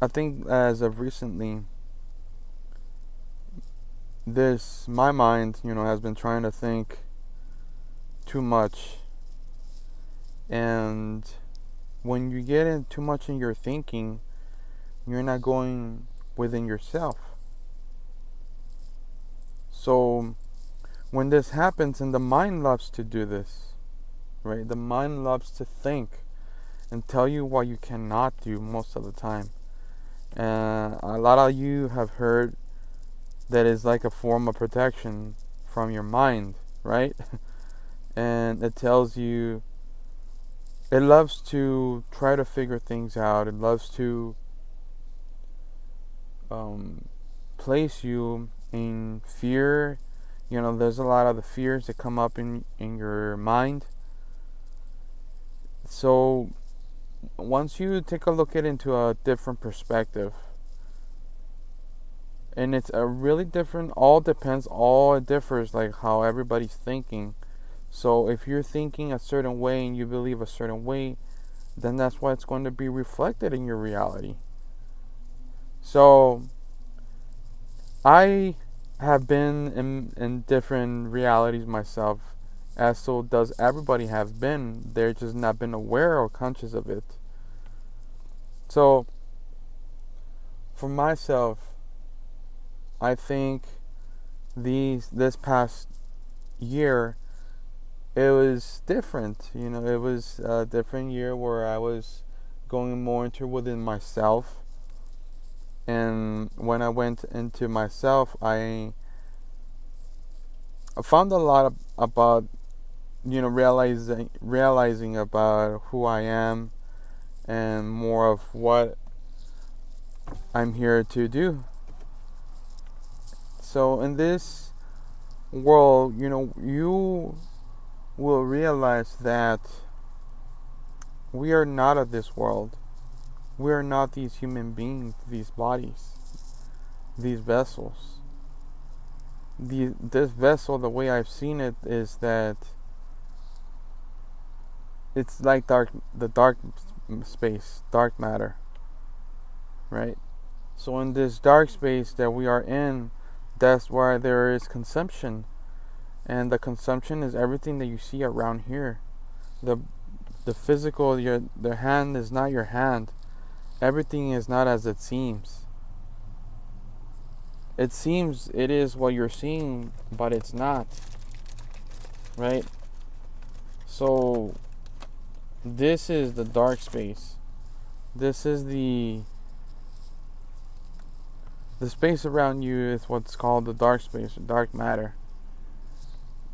I think as of recently, my mind, has been trying to think too much. And when you get in too much in your thinking, you're not going within yourself. So when this happens, and the mind loves to do this, right? The mind loves to think and tell you what you cannot do most of the time. And a lot of you have heard that is like a form of protection from your mind, right? And it tells you, it loves to try to figure things out. It loves to um, place you in fear. There's a lot of the fears that come up in your mind. So once you take a look at it into a different perspective, and it's a really different, all it differs like how everybody's thinking. So if you're thinking a certain way and you believe a certain way, then that's why it's going to be reflected in your reality. So I have been in different realities myself, as so does everybody have been. They're just not been aware or conscious of it. So for myself, I think this past year, it was different. It was a different year where I was going more into within myself. And when I went into myself, I found a lot about realizing about who I am and more of what I'm here to do. So in this world, you will realize that we are not of this world. We are not these human beings, these bodies, these vessels. This vessel, the way I've seen it, is that it's like the dark space, dark matter, right? So in this dark space that we are in, that's where there is consumption, and the consumption is everything that you see around here. The the physical, the hand is not your hand. Everything is not as it seems. It seems it is what you're seeing, but it's not, right? So this is the dark space. This is the space around you is what's called the dark space, or dark matter.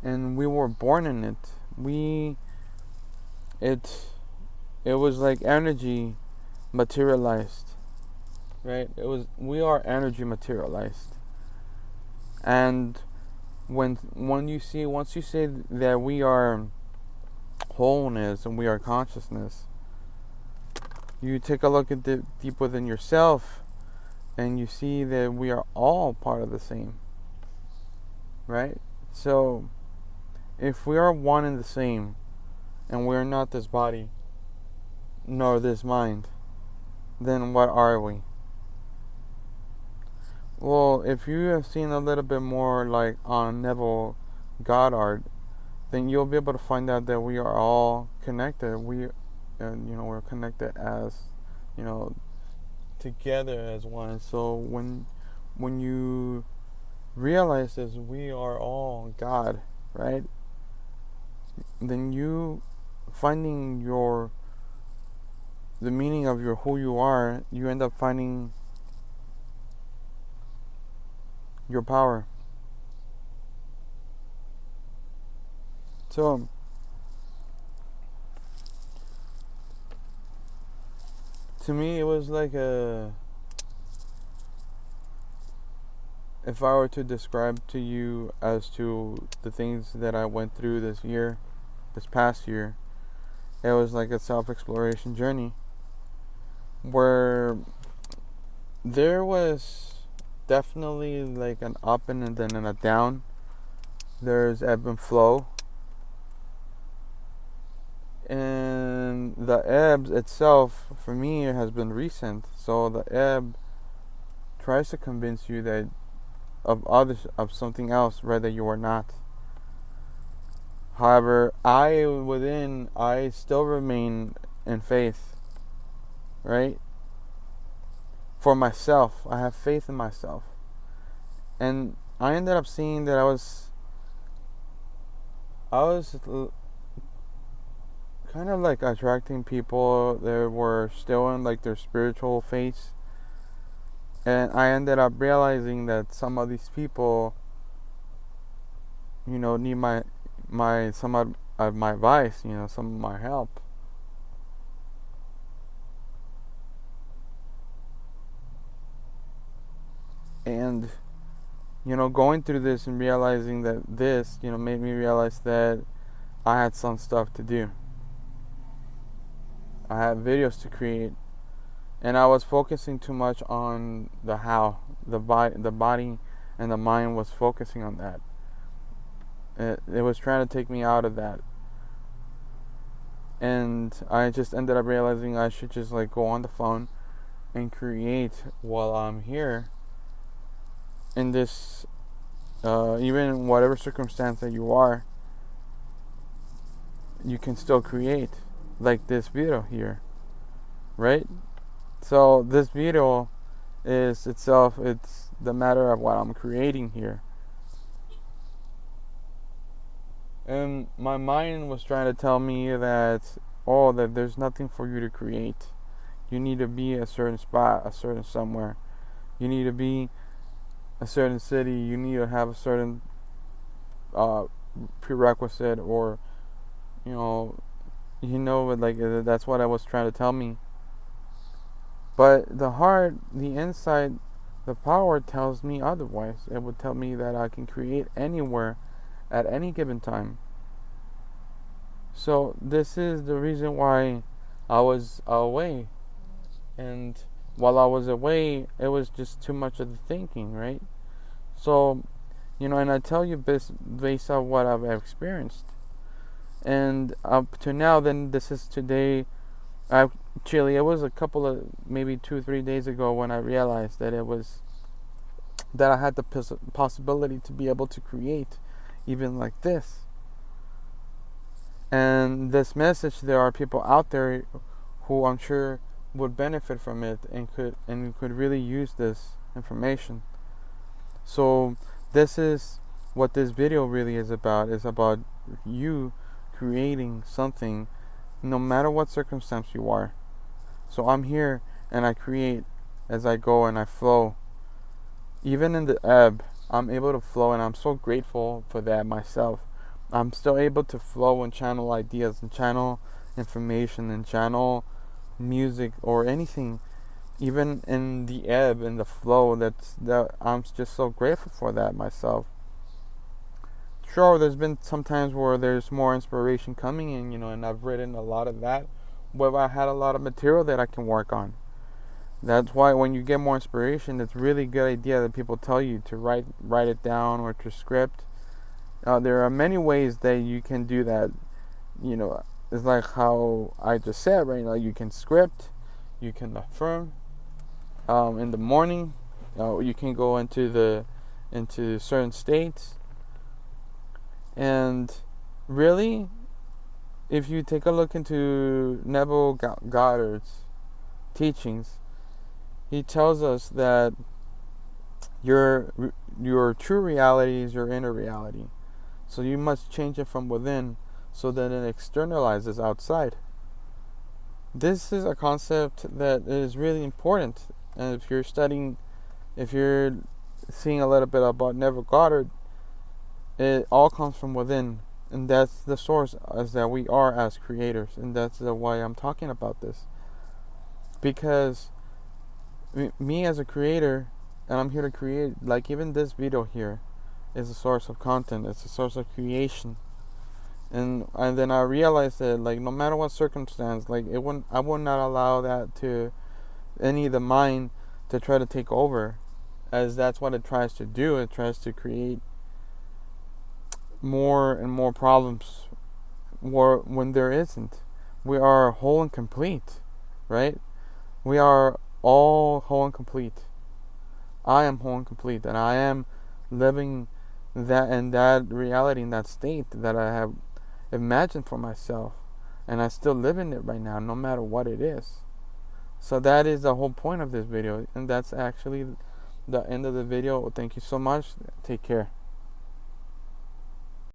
And we were born in it. It it was like energy materialized, right? We are energy materialized. And when you see once you say that we are wholeness and we are consciousness, you take a look at deep within yourself, and you see that we are all part of the same, right? So if we are one and the same, and we are not this body nor this mind, then what are we? Well, if you have seen a little bit more like on Neville Goddard, then you'll be able to find out that we are all connected. We're connected as, you know, together as one. So when you realize this, we are all God, right? Then you finding the meaning of your who you are, you end up finding your power. So to me, it was like if I were to describe to you as to the things that I went through this past year, it was like a self-exploration journey where there was definitely like an up and then a down. There's ebb and flow. And the ebb itself, for me, has been recent. So the ebb tries to convince you that of something else, rather you are not. However, I still remain in faith, right? For myself, I have faith in myself. And I ended up seeing that I was kind of like attracting people that were still in like their spiritual phase. And I ended up realizing that some of these people, need my some of my advice, some of my help. And going through this and realizing that this, made me realize that I had some stuff to do. I had videos to create, and I was focusing too much on the how, the body, and the mind was focusing on that. It was trying to take me out of that, and I just ended up realizing I should just like go on the phone and create while I'm here in this, even in whatever circumstance that you are, you can still create, like this video here, right? So this video is itself, it's the matter of what I'm creating here. And my mind was trying to tell me that there's nothing for you to create. You need to be a certain spot, a certain somewhere. You need to be a certain city. You need to have a certain prerequisite, or like that's what I was trying to tell me. But the heart, the inside, the power tells me otherwise. It would tell me that I can create anywhere at any given time. So this is the reason why I was away. And while I was away, it was just too much of the thinking, right? So, and I tell you based on what I've experienced. And up to now, then this is today. Actually, it was a couple of, maybe 2-3 days ago, when I realized that I had the possibility to be able to create even like this. And this message, there are people out there who I'm sure would benefit from it and could really use this information. So this is what this video really is about. It's about you creating something no matter what circumstance you are. So I'm here and I create as I go and I flow. Even in the ebb, I'm able to flow, and I'm so grateful for that myself. I'm still able to flow and channel ideas and channel information and channel music or anything, even in the ebb and the flow. That I'm just so grateful for that myself. Sure, there's been some times where there's more inspiration coming in, and I've written a lot of that, where I had a lot of material that I can work on. That's why when you get more inspiration, it's really a good idea that people tell you to write it down or to script. There are many ways that you can do that. It's like how I just said, right? You can script, you can affirm. In the morning, you can go into certain states. And really, if you take a look into Neville Goddard's teachings, he tells us that your true reality is your inner reality. So you must change it from within so that it externalizes outside. This is a concept that is really important. And if you're seeing a little bit about Neville Goddard, it all comes from within. And that's the source, as that we are as creators. And that's why I'm talking about this. Because me as a creator, and I'm here to create, like even this video here is a source of content. It's a source of creation. And then I realized that, like, no matter what circumstance, like I would not allow that to any of the mind to try to take over, as that's what it tries to do. It tries to create more and more problems when there isn't. We are whole and complete, right? We are all whole and complete. I am whole and complete, and I am living that in that reality, in that state that I have imagined for myself, and I still live in it right now, no matter what it is. So that is the whole point of this video, and that's actually the end of the video. Thank you so much. Take care.